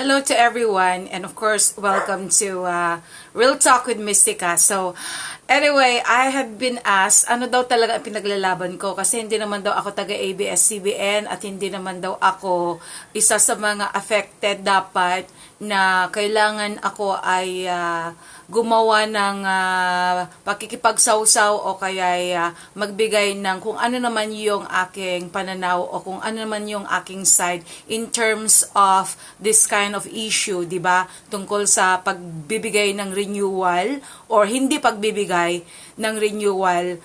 Hello to everyone, and of course, welcome to Real Talk with Mystica. So, anyway, I had been asked, ano daw talaga ang pinaglalaban ko? Kasi hindi naman daw ako taga ABS-CBN at hindi naman daw ako isa sa mga affected dapat na kailangan ako ay gumawa ng pakikipagsawsaw o kaya magbigay ng kung ano naman yung aking pananaw o kung ano naman yung aking side in terms of this kind of issue, di ba? Tungkol sa pagbibigay ng renewal or hindi pagbibigay ng renewal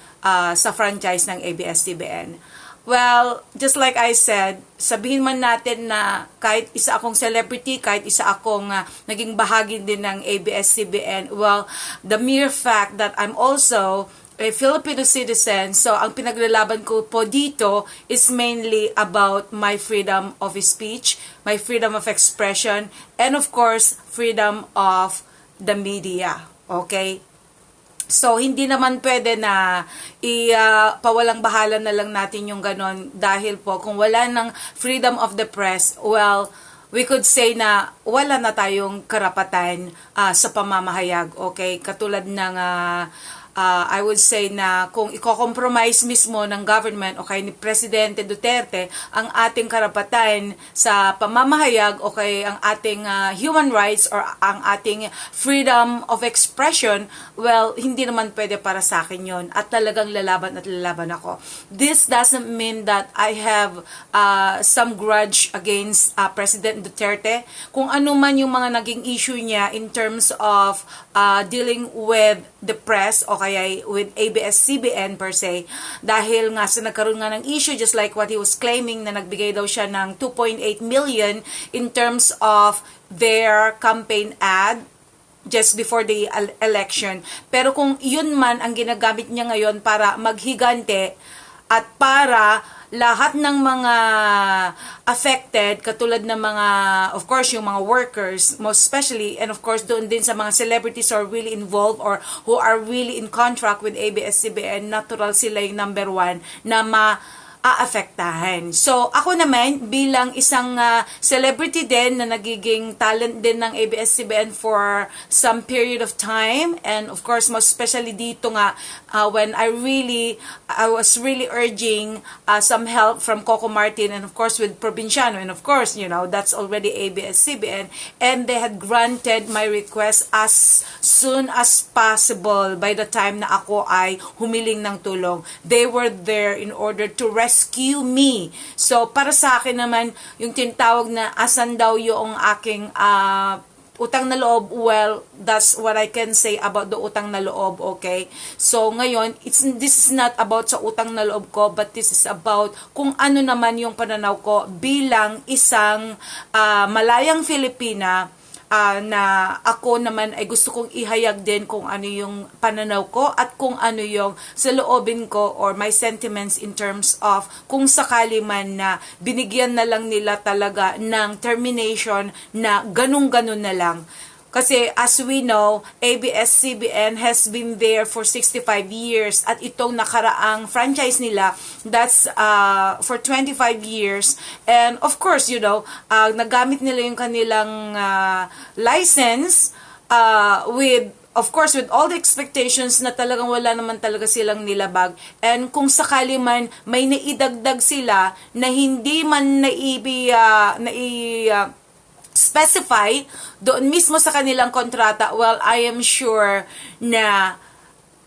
sa franchise ng ABS-CBN. Well, just like I said, sabihin man natin na kahit isa akong celebrity, kahit isa akong naging bahagi din ng ABS-CBN, well, the mere fact that I'm also a Filipino citizen, so ang pinaglalaban ko po dito is mainly about my freedom of speech, my freedom of expression, and of course, freedom of the media. Okay? So, hindi naman pwede na pawalang bahala na lang natin yung ganon dahil po kung wala ng freedom of the press, well, we could say na wala na tayong karapatan sa pamamahayag, okay? Katulad ng I would say na kung i-compromise mismo ng government o kay ni Presidente Duterte ang ating karapatan sa pamamahayag o kay ang ating human rights or ang ating freedom of expression, well, hindi naman pwede para sa akin yon at talagang lalaban at lalaban ako. This doesn't mean that I have some grudge against President Duterte. Kung ano man yung mga naging issue niya in terms of dealing with the press o kaya with ABS-CBN per se, dahil nga sa nagkaroon nga ng issue just like what he was claiming na nagbigay daw siya ng 2.8 million in terms of their campaign ad just before the election. Pero kung yun man ang ginagamit niya ngayon para maghigante at para lahat ng mga affected, katulad ng mga, of course, yung mga workers, most especially, and of course, doon din sa mga celebrities who are really involved or who are really in contract with ABS-CBN, natural sila yung number one na aafektahan. So, ako naman, bilang isang celebrity din na nagiging talent din ng ABS-CBN for some period of time, and of course, most especially dito nga, when I was really urging some help from Coco Martin and of course with Provinciano, and of course, you know, that's already ABS-CBN, and they had granted my request as soon as possible by the time na ako ay humiling ng tulong. They were there in order to rescue me. So, para sa akin naman, yung tinatawag na asan daw yung aking utang na loob, well, that's what I can say about the utang na loob, okay? So, ngayon, this is not about sa utang na loob ko, but this is about kung ano naman yung pananaw ko bilang isang malayang Filipina, na ako naman ay gusto kong ihayag din kung ano yung pananaw ko at kung ano yung sa loobin ko or my sentiments in terms of kung sakali man na binigyan na lang nila talaga ng termination na ganun-ganun na lang. Kasi as we know, ABS-CBN has been there for 65 years at itong nakaraang franchise nila, that's for 25 years. And of course, you know, nagamit nila yung kanilang license with, of course, with all the expectations na talagang wala naman talaga silang nilabag. And kung sakali man may naidagdag sila na hindi man specify doon mismo sa kanilang kontrata, well, I am sure na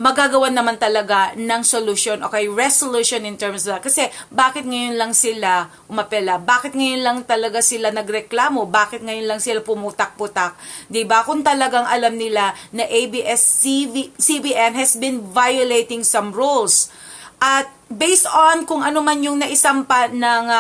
magagawan naman talaga ng solution, okay, resolution in terms of that. Kasi bakit ngayon lang sila umapela? Bakit ngayon lang talaga sila nagreklamo? Bakit ngayon lang sila pumutak-putak? Diba? Kung talagang alam nila na ABS-CBN has been violating some rules. At based on kung ano man yung naisampa ng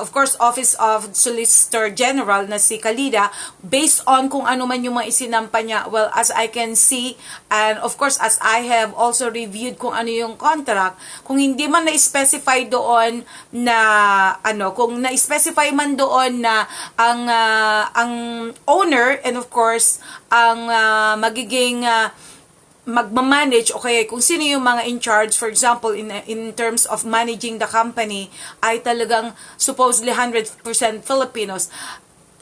of course, Office of Solicitor General na si Calida, based on kung ano man yung mga isinampa niya, well, as I can see, and of course, as I have also reviewed kung ano yung contract, kung hindi man na-specify doon na, kung na-specify man doon na ang owner, and of course, ang magiging magmamanage, okay, kung sino yung mga in charge, for example, in terms of managing the company, ay talagang supposedly 100% Filipinos.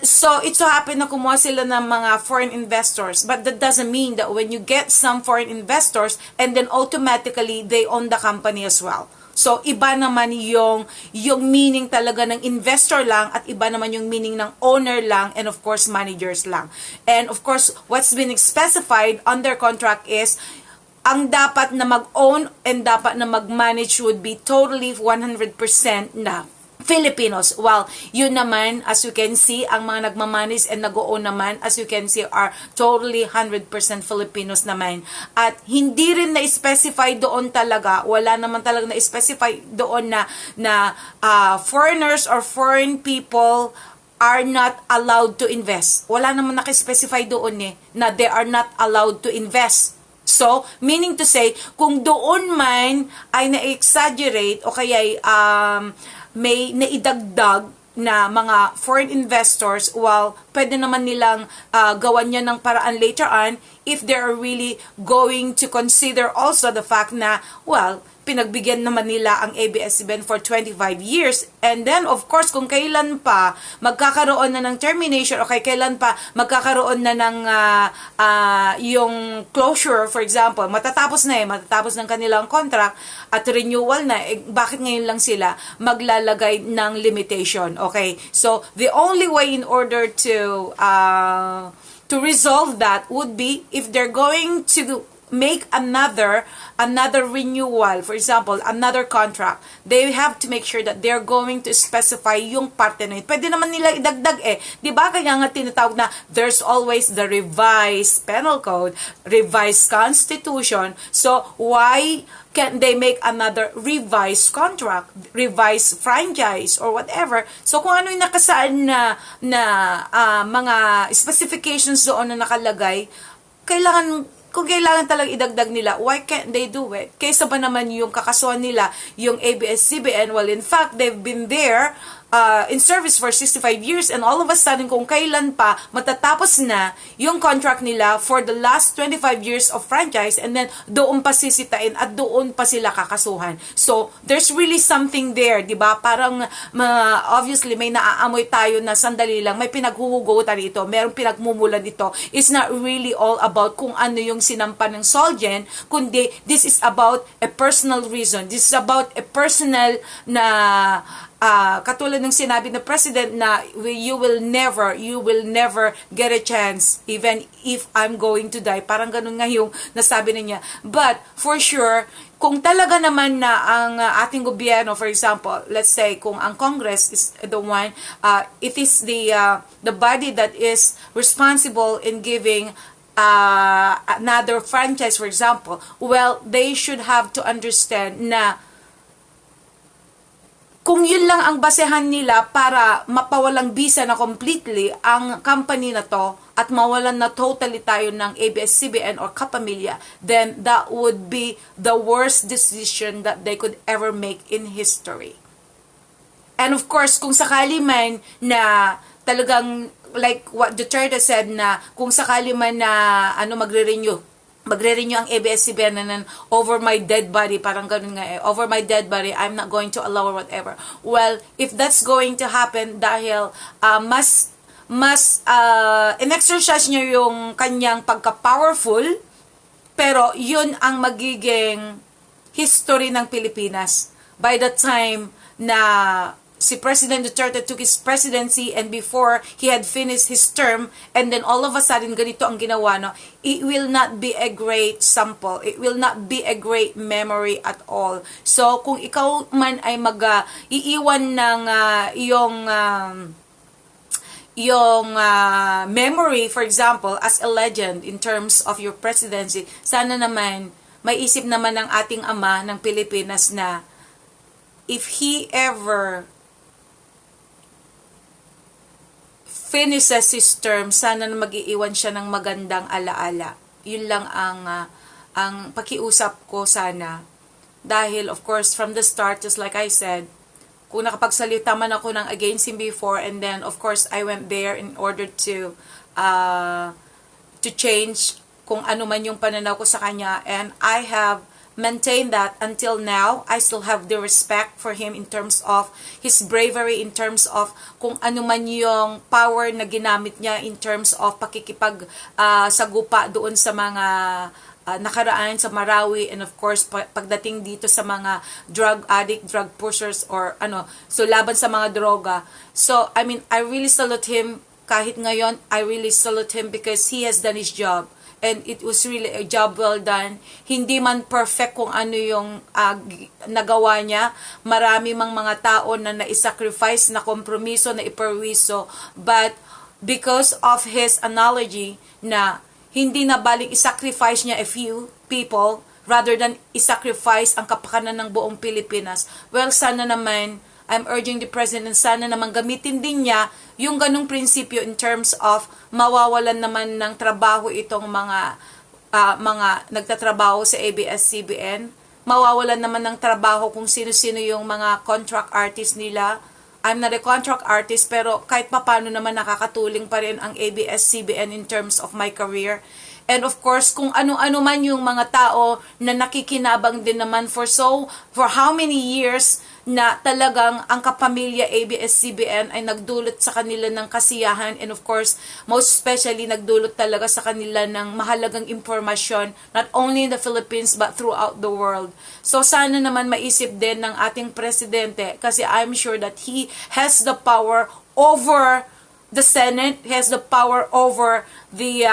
So, it so happen na kumuha sila ng mga foreign investors. But that doesn't mean that when you get some foreign investors, and then automatically, they own the company as well. So, iba naman yung meaning talaga ng investor lang at iba naman yung meaning ng owner lang and of course, managers lang. And of course, what's been specified under contract is ang dapat na mag-own and dapat na mag-manage would be totally 100% na Filipinos. Well, yun naman, as you can see, ang mga nagmamanage and nag-own naman, as you can see, are totally 100% Filipinos naman. At hindi rin na-specify doon talaga, wala naman talaga na-specify doon na foreigners or foreign people are not allowed to invest. Wala naman naka-specify doon na they are not allowed to invest. So, meaning to say, kung doon man ay na-exaggerate o kaya may naidagdag na mga foreign investors, well, pwede naman nilang gawan niya ng paraan later on if they are really going to consider also the fact na, well, pinagbigyan naman nila ang ABS-CBN for 25 years. And then, of course, kung kailan pa magkakaroon na ng termination o kailan pa magkakaroon na ng yung closure, for example, matatapos ng kanilang contract at renewal na, bakit ngayon lang sila maglalagay ng limitation? Okay? So, the only way in order to resolve that would be if they're going to make another renewal, for example, another contract, they have to make sure that they're going to specify yung parte na yun. Pwede naman nila idagdag Di ba? Kaya nga tinatawag na there's always the revised penal code, revised constitution. So, why can they make another revised contract, revised franchise, or whatever? So, kung ano yung nakasaan na mga specifications doon na nakalagay, kung kailangan talagang idagdag nila, why can't they do it? Kaysa ba naman yung kakasuhan nila, yung ABS-CBN, well, in fact, they've been there in service for 65 years and all of a sudden, kung kailan pa matatapos na yung contract nila for the last 25 years of franchise and then doon pa sisitain at doon pa sila kakasuhan. So, there's really something there, di ba? Parang, obviously, may naaamoy tayo na sandali lang, may pinaghuhugutan dito, merong pinagmumulan dito. It's not really all about kung ano yung sinampa ng Solgen, kundi this is about a personal reason. This is about a personal na katulad ng sinabi ng President na you will never get a chance even if I'm going to die. Parang ganun nga yung nasabi niya. But for sure, kung talaga naman na ang ating gobyerno, for example, let's say kung ang Congress is the one, it is the body that is responsible in giving another franchise, for example, well, they should have to understand na kung yun lang ang basehan nila para mapawalang bisa na completely ang company na to at mawalan na totally tayo ng ABS-CBN or kapamilya, then that would be the worst decision that they could ever make in history. And of course, kung sakali man na talagang like what Duterte said na kung sakali man na magre-renew ang ABS-CBN and over my dead body, parang ganun nga over my dead body, I'm not going to allow or whatever. Well, if that's going to happen dahil mas in-exercise niya yung kanyang pagka-powerful, pero yun ang magiging history ng Pilipinas by the time na si President Duterte took his presidency and before he had finished his term and then all of a sudden ganito ang ginawa, no? It will not be a great sample. It will not be a great memory at all. So, kung ikaw man ay iiwan ng yung memory, for example, as a legend in terms of your presidency, sana naman may isip naman ng ating ama ng Pilipinas na if he ever finishes his term, sana na mag-iiwan siya ng magandang alaala. Yun lang ang pakiusap ko sana. Dahil, of course, from the start, just like I said, kung nakapagsalita man ako ng against him before, and then, of course, I went there in order to change kung ano man yung pananaw ko sa kanya, and I have maintained that until now. I still have the respect for him in terms of his bravery, in terms of kung ano man yung power na ginamit niya in terms of pakikipag sagupa doon sa mga nakaraan sa Marawi, and of course pagdating dito sa mga drug addict, drug pushers, or so laban sa mga droga. So I mean, I really salute him. Kahit ngayon, I really salute him because he has done his job. And it was really a job well done. Hindi man perfect kung ano yung nagawa niya. Marami mang mga tao na naisacrifice, na kompromiso, na iperwiso. But because of his analogy na hindi na baling isacrifice niya a few people rather than isacrifice ang kapakanan ng buong Pilipinas. Well, sana naman, I'm urging the President, sana naman gamitin din niya yung ganung prinsipyo in terms of mawawalan naman ng trabaho itong mga nagtatrabaho sa ABS-CBN. Mawawalan naman ng trabaho kung sino-sino yung mga contract artist nila. I'm not a contract artist, pero kahit papano naman nakakatuling pa rin ang ABS-CBN in terms of my career. And of course, kung ano-ano man yung mga tao na nakikinabang din naman for how many years na talagang ang kapamilya ABS-CBN ay nagdulot sa kanila ng kasiyahan, and of course, most especially nagdulot talaga sa kanila ng mahalagang impormasyon, not only in the Philippines but throughout the world. So sana naman maisip din ng ating presidente, kasi I'm sure that he has the power over the Senate, he has the power over the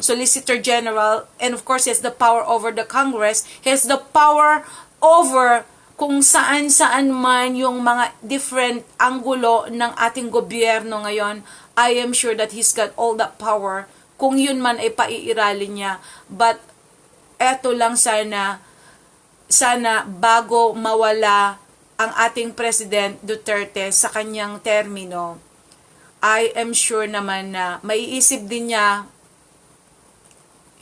Solicitor General, and of course he has the power over the Congress, he has the power over kung saan-saan man yung mga different anggulo ng ating gobyerno ngayon. I am sure that he's got all that power kung yun man ay paiiralin niya. But eto lang, sana bago mawala ang ating President Duterte sa kanyang termino, I am sure naman na maiisip din niya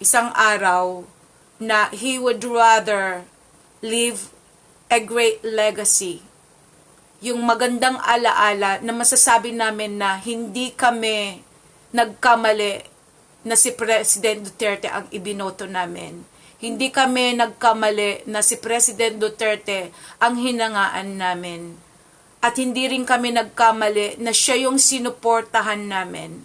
isang araw na he would rather leave a great legacy. Yung magandang alaala na masasabi namin na hindi kami nagkamali na si President Duterte ang ibinoto namin. Hindi kami nagkamali na si President Duterte ang hinangaan namin. At hindi rin kami nagkamali na siya yung sinuportahan namin.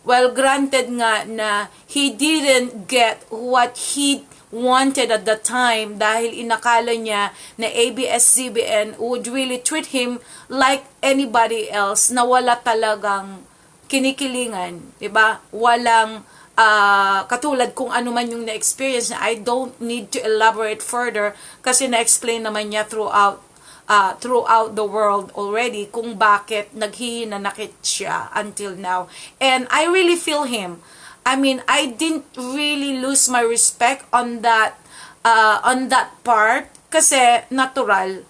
Well, granted nga na he didn't get what he wanted at the time dahil inakala niya na ABS-CBN would really treat him like anybody else, na wala talagang kinikilingan, diba? Walang katulad kung ano man yung na-experience niya. I don't need to elaborate further kasi na-explain naman niya throughout the world already kung bakit naghihinanakit siya until now. And I really feel him. I mean, I didn't really lose my respect on that part kasi natural.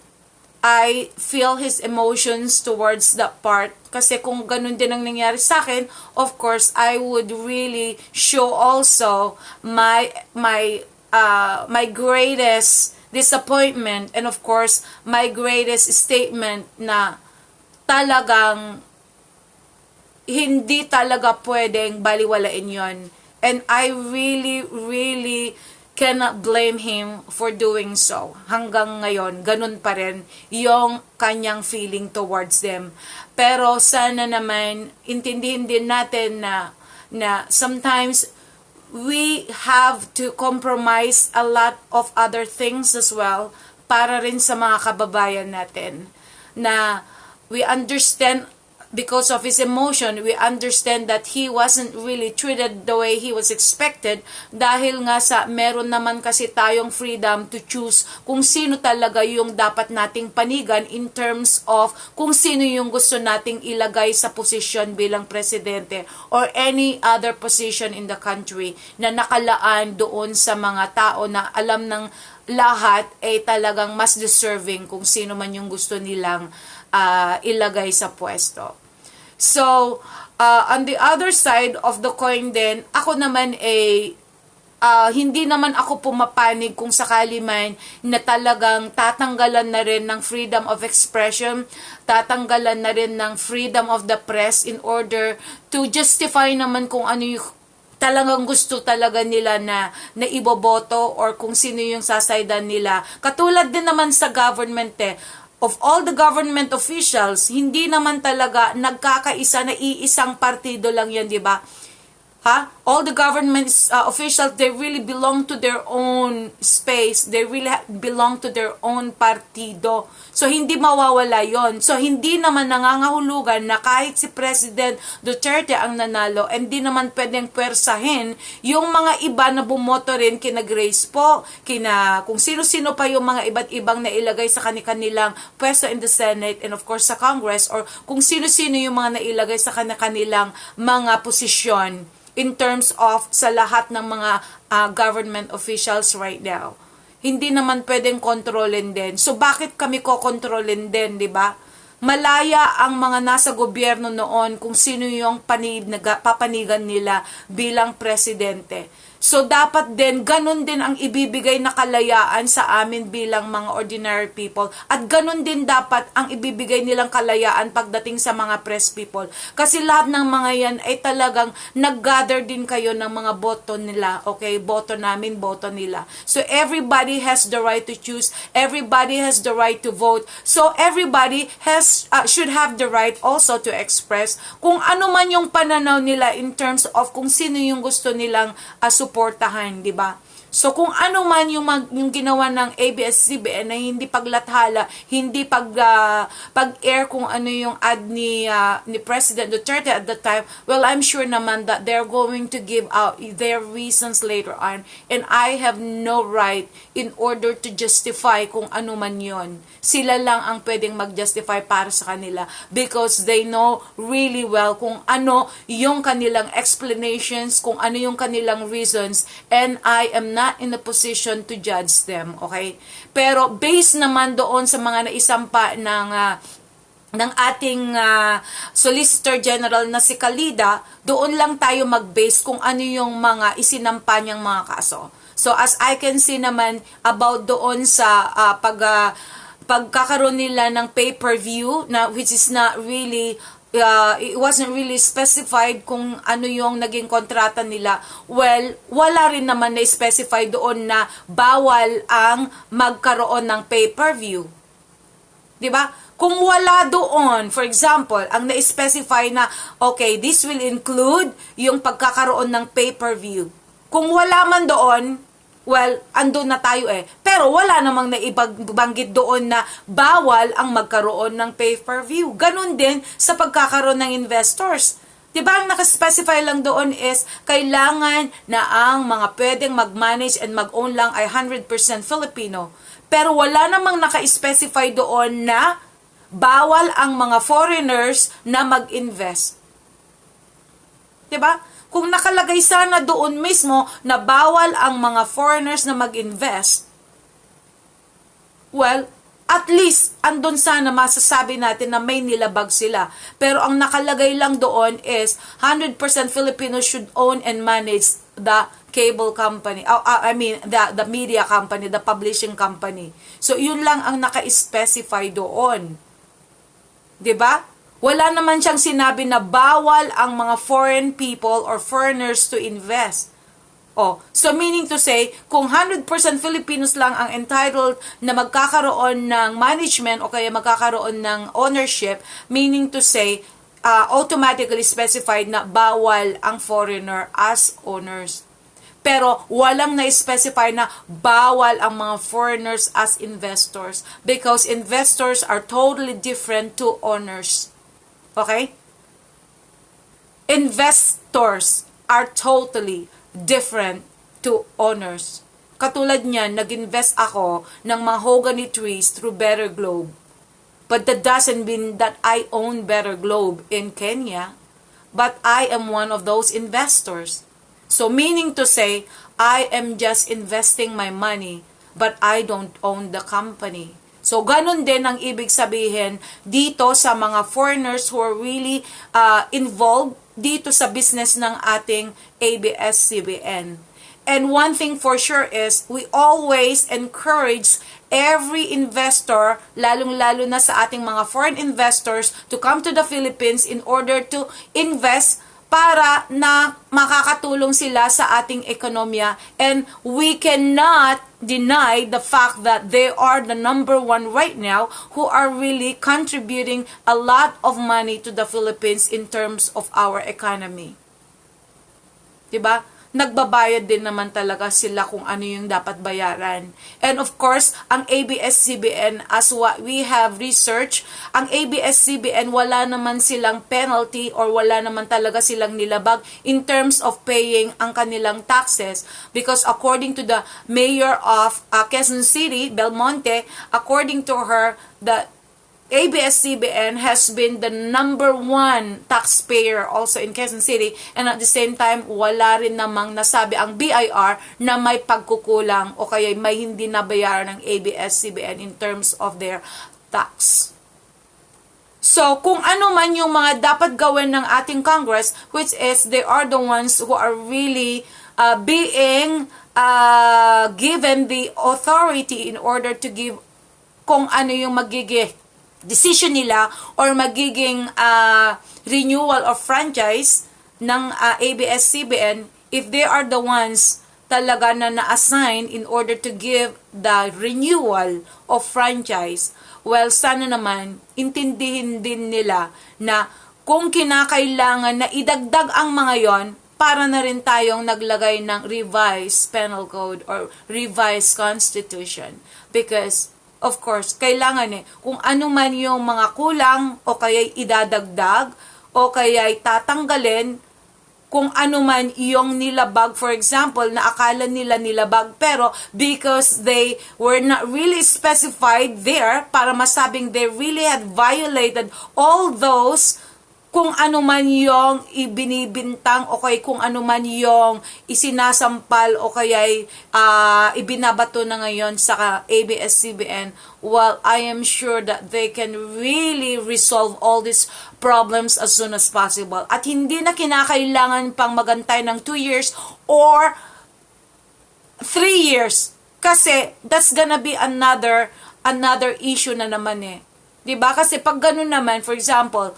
I feel his emotions towards that part kasi kung ganun din ang nangyari sa akin, of course, I would really show also my greatest disappointment, and of course, my greatest statement na talagang hindi talaga pwedeng baliwalain yon. And I really, really cannot blame him for doing so. Hanggang ngayon, ganun pa rin yung kanyang feeling towards them. Pero sana naman, intindihin din natin na sometimes we have to compromise a lot of other things as well para rin sa mga kababayan natin. Na we understand, because of his emotion, we understand that he wasn't really treated the way he was expected dahil nga sa meron naman kasi tayong freedom to choose kung sino talaga yung dapat nating panigan in terms of kung sino yung gusto nating ilagay sa posisyon bilang presidente or any other position in the country na nakalaan doon sa mga tao na alam ng lahat ay talagang mas deserving kung sino man yung gusto nilang ilagay sa pwesto. So, on the other side of the coin din, ako naman hindi naman ako pumapanig kung sakali man na talagang tatanggalan na rin ng freedom of expression, tatanggalan na rin ng freedom of the press in order to justify naman kung ano yung talagang gusto talaga nila na iboboto or kung sino yung sasaydan nila. Katulad din naman sa government of all the government officials, hindi naman talaga nagkakaisa na iisang partido lang yan, di ba? All the government officials, they really belong to their own space. They really belong to their own partido. So, hindi mawawala yon. So, hindi naman nangangahulugan na kahit si President Duterte ang nanalo, hindi naman pwedeng pwersahin yung mga iba na bumoto rin kina Grace po, kung sino-sino pa yung mga iba't ibang nailagay sa kanilang pwesto in the Senate and of course sa Congress, or kung sino-sino yung mga nailagay sa kanilang mga posisyon in terms of sa lahat ng mga government officials right now. Hindi naman pwedeng kontrolin din. So, bakit kami kokontrolin din, di ba? Malaya ang mga nasa gobyerno noon kung sino yung papanigan nila bilang presidente. So, dapat din, ganun din ang ibibigay na kalayaan sa amin bilang mga ordinary people. At ganun din dapat ang ibibigay nilang kalayaan pagdating sa mga press people. Kasi lahat ng mga yan ay talagang nag-gather din kayo ng mga boto nila. Okay? Boto namin, boto nila. So, everybody has the right to choose. Everybody has the right to vote. So, everybody should have the right also to express kung ano man yung pananaw nila in terms of kung sino yung gusto nilang suportahan, di ba? So, kung ano man yung ginawa ng ABS-CBN na hindi paglathala, hindi pag-air kung ano yung ad ni President Duterte at the time, well, I'm sure naman that they're going to give out their reasons later on. And I have no right in order to justify kung ano man yon. Sila lang ang pwedeng mag-justify para sa kanila because they know really well kung ano yung kanilang explanations, kung ano yung kanilang reasons, and I am not in a position to judge them, okay? Pero based naman doon sa mga naisampa ng ating Solicitor General na si Calida, doon lang tayo mag-base kung ano yung mga isinampa niyang mga kaso. So as I can see naman about doon sa pagkakaroon nila ng pay-per-view na which is not really it wasn't really specified kung ano yung naging kontrata nila. Well, wala rin naman na specify doon na bawal ang magkaroon ng pay-per-view. 'Di ba? Kung wala doon, for example, ang na-specify na, okay, this will include yung pagkakaroon ng pay-per-view. Kung wala man doon, well, andun na tayo Pero wala namang naibanggit doon na bawal ang magkaroon ng pay-per-view. Ganon din sa pagkakaroon ng investors. Diba ang nakaspecify lang doon is kailangan na ang mga pwedeng mag-manage and mag-own lang ay 100% Filipino. Pero wala namang naka-specify doon na bawal ang mga foreigners na mag-invest. Diba? Kung nakalagay sana doon mismo na bawal ang mga foreigners na mag-invest, well, at least andun sana masasabi natin na may nilabag sila. Pero ang nakalagay lang doon is 100% Filipinos should own and manage the cable company. The media company, the publishing company. So, yun lang ang naka-specify doon. 'Di ba? Wala naman siyang sinabi na bawal ang mga foreign people or foreigners to invest. So meaning to say, kung 100% Filipinos lang ang entitled na magkakaroon ng management o kaya magkakaroon ng ownership, meaning to say, automatically specified na bawal ang foreigner as owners. Pero walang na-specify na bawal ang mga foreigners as investors because investors are totally different to owners. Okay? Investors are totally different to owners. Katulad niyan, nag-invest ako ng mahogany trees through Better Globe. But that doesn't mean that I own Better Globe in Kenya. But I am one of those investors. So meaning to say, I am just investing my money, but I don't own the company. So, ganun din ang ibig sabihin dito sa mga foreigners who are really involved dito sa business ng ating ABS-CBN. And one thing for sure is, we always encourage every investor, lalong-lalo na sa ating mga foreign investors, to come to the Philippines in order to invest para na makakatulong sila sa ating ekonomiya. And we cannot deny the fact that they are the number one right now who are really contributing a lot of money to the Philippines in terms of our economy. Diba? Nagbabayad din naman talaga sila kung ano yung dapat bayaran. And of course, ang ABS-CBN, as what we have researched, ang ABS-CBN wala naman silang penalty or wala naman talaga silang nilabag in terms of paying ang kanilang taxes. Because according to the mayor of Quezon City, Belmonte, according to her, the ABS-CBN has been the number one taxpayer also in Quezon City, and at the same time, wala rin namang nasabi ang BIR na may pagkukulang o kaya may hindi nabayaran ng ABS-CBN in terms of their tax. So, kung ano man yung mga dapat gawin ng ating Congress, which is they are the ones who are really being given the authority in order to give kung ano yung magiging decision nila or magiging renewal of franchise ng ABS-CBN, if they are the ones talaga na na-assign in order to give the renewal of franchise, well, sana naman intindihin din nila na kung kinakailangan na idagdag ang mga yon, para na rin tayong naglagay ng revised penal code or revised constitution. Because of course, kailangan kung ano man yung mga kulang o kaya'y idadagdag o kaya'y tatanggalin, kung ano man yung nilabag, for example, na akala nila nilabag, pero because they were not really specified there para masabing they really had violated all those kung ano man yung ibinibintang o kay kung ano man yung isinasampal o kaya'y ibinabato na ngayon sa ABS-CBN, well, I am sure that they can really resolve all these problems as soon as possible. At hindi na kinakailangan pang magantay ng 2 years or 3 years. Kasi that's gonna be another issue na naman 'Di ba? Kasi pag ganun naman, for example,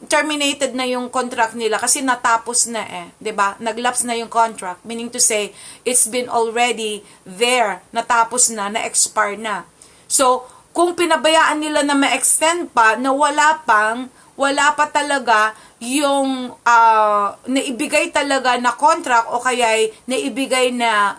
terminated na yung contract nila kasi natapos na 'di ba? Naglapse na yung contract, meaning to say it's been already there, natapos na, na-expire na. So, kung pinabayaan nila na ma-extend pa na wala pa talaga yung naibigay talaga na contract o kaya naibigay na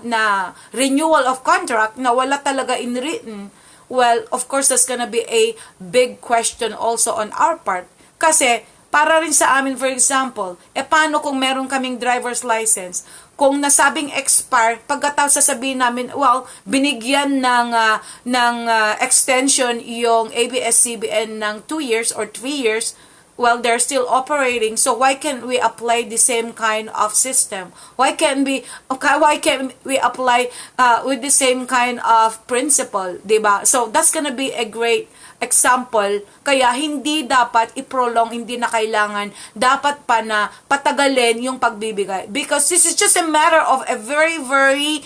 renewal of contract na wala talaga in written, well, of course, that's gonna be a big question also on our part. Kasi, para rin sa amin, for example, paano kung meron kaming driver's license? Kung nasabing expire, pagkatapos sasabihin namin, well, binigyan ng extension yung ABS-CBN ng 2 years or 3 years, well, they're still operating. So why can't we apply the same kind of system? Why can't we apply with the same kind of principle, 'di ba? So that's gonna be a great example. Kaya hindi dapat i-prolong, hindi na kailangan, dapat pa na patagalin yung pagbibigay. Because this is just a matter of a very, very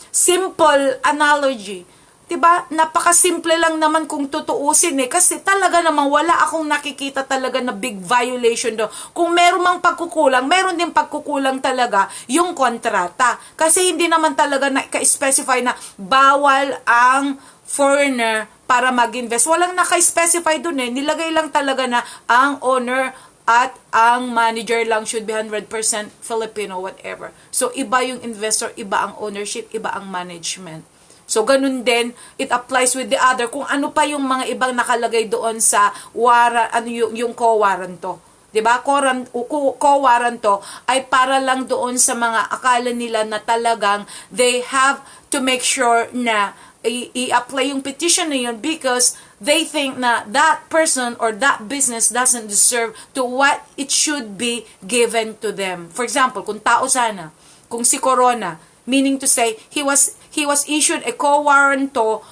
simple analogy. Diba? Napakasimple lang naman kung tutuusin kasi talaga naman wala akong nakikita talaga na big violation do. Kung meron mang pagkukulang, meron din pagkukulang talaga yung kontrata. Kasi hindi naman talaga naka-specify na bawal ang foreigner para mag-invest. Walang naka-specify dun nilagay lang talaga na ang owner at ang manager lang should be 100% Filipino, whatever. So, iba yung investor, iba ang ownership, iba ang management. So, ganun din, it applies with the other. Kung ano pa yung mga ibang nakalagay doon sa yung co-warranto. Diba? Co-warranto ay para lang doon sa mga akala nila na talagang they have to make sure na i-apply yung petition na yun because they think na that person or that business doesn't deserve to what it should be given to them. For example, kung tao sana, kung si Corona, meaning to say he was issued a co-warranto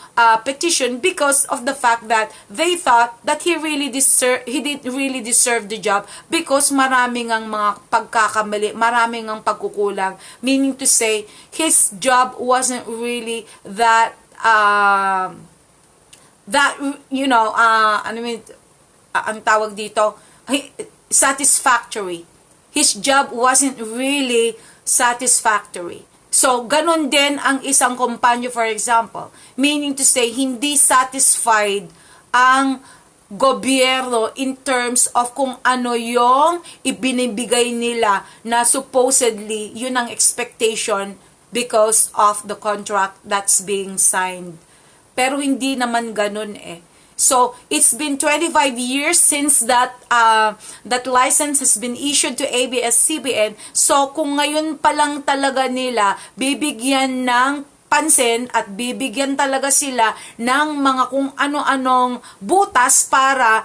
petition because of the fact that they thought that he didn't really deserve the job because maraming ang mga pagkakamali, maraming ang pagkukulang, meaning to say his job wasn't really that ang tawag dito, satisfactory. His job wasn't really satisfactory. So, ganun din ang isang kompanyo, for example. Meaning to say, hindi satisfied ang gobyerno in terms of kung ano yung ibinibigay nila na supposedly yun ang expectation because of the contract that's being signed. Pero hindi naman ganun eh. So, it's been 25 years since that license has been issued to ABS-CBN. So, kung ngayon pa lang talaga nila bibigyan ng pansin at bibigyan talaga sila ng mga kung ano-anong butas para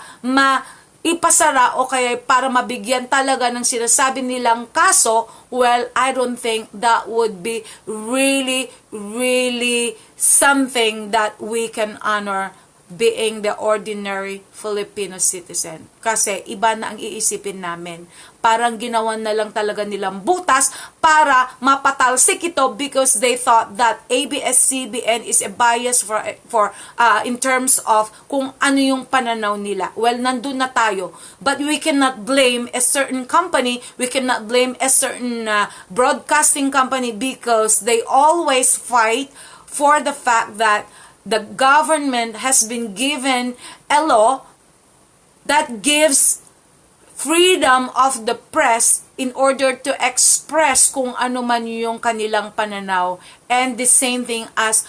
ipasara o kaya para mabigyan talaga ng sinasabi nilang kaso, well, I don't think that would be really, really something that we can honor being the ordinary Filipino citizen. Kasi iba na ang iisipin namin. Parang ginawan na lang talaga nilang butas para mapatalsik ito because they thought that ABS-CBN is a bias for in terms of kung ano yung pananaw nila. Well, nandun na tayo. But we cannot blame a certain company, we cannot blame a certain broadcasting company because they always fight for the fact that the government has been given a law that gives freedom of the press in order to express kung ano man yung kanilang pananaw. And the same thing as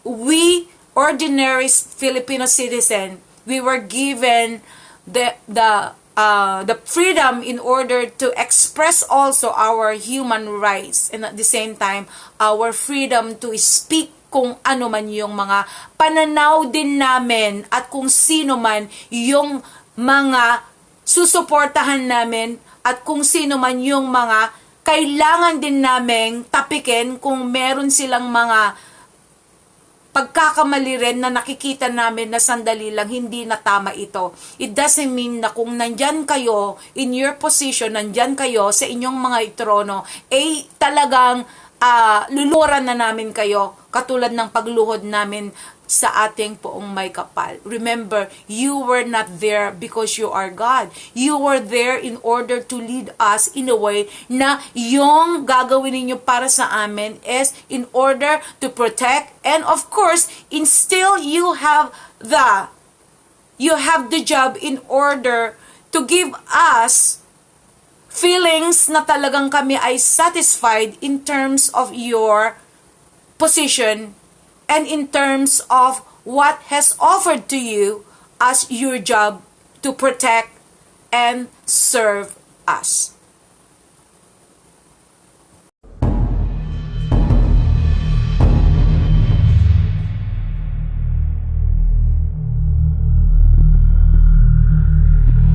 we, ordinary Filipino citizen, we were given the freedom in order to express also our human rights and at the same time our freedom to speak kung ano man yung mga pananaw din namin at kung sino man yung mga susuportahan namin at kung sino man yung mga kailangan din naming tapikin kung meron silang mga pagkakamali rin na nakikita namin na sandali lang hindi na tama ito. It doesn't mean na kung nandyan kayo in your position, nandyan kayo sa inyong mga trono, talagang luluran na namin kayo katulad ng pagluhod namin sa ating poong may kapal. Remember, you were not there because you are God. You were there in order to lead us in a way na yung gagawin ninyo para sa amin is in order to protect and of course, instill you have the job in order to give us feelings na talagang kami ay satisfied in terms of your position and in terms of what has offered to you as your job to protect and serve us.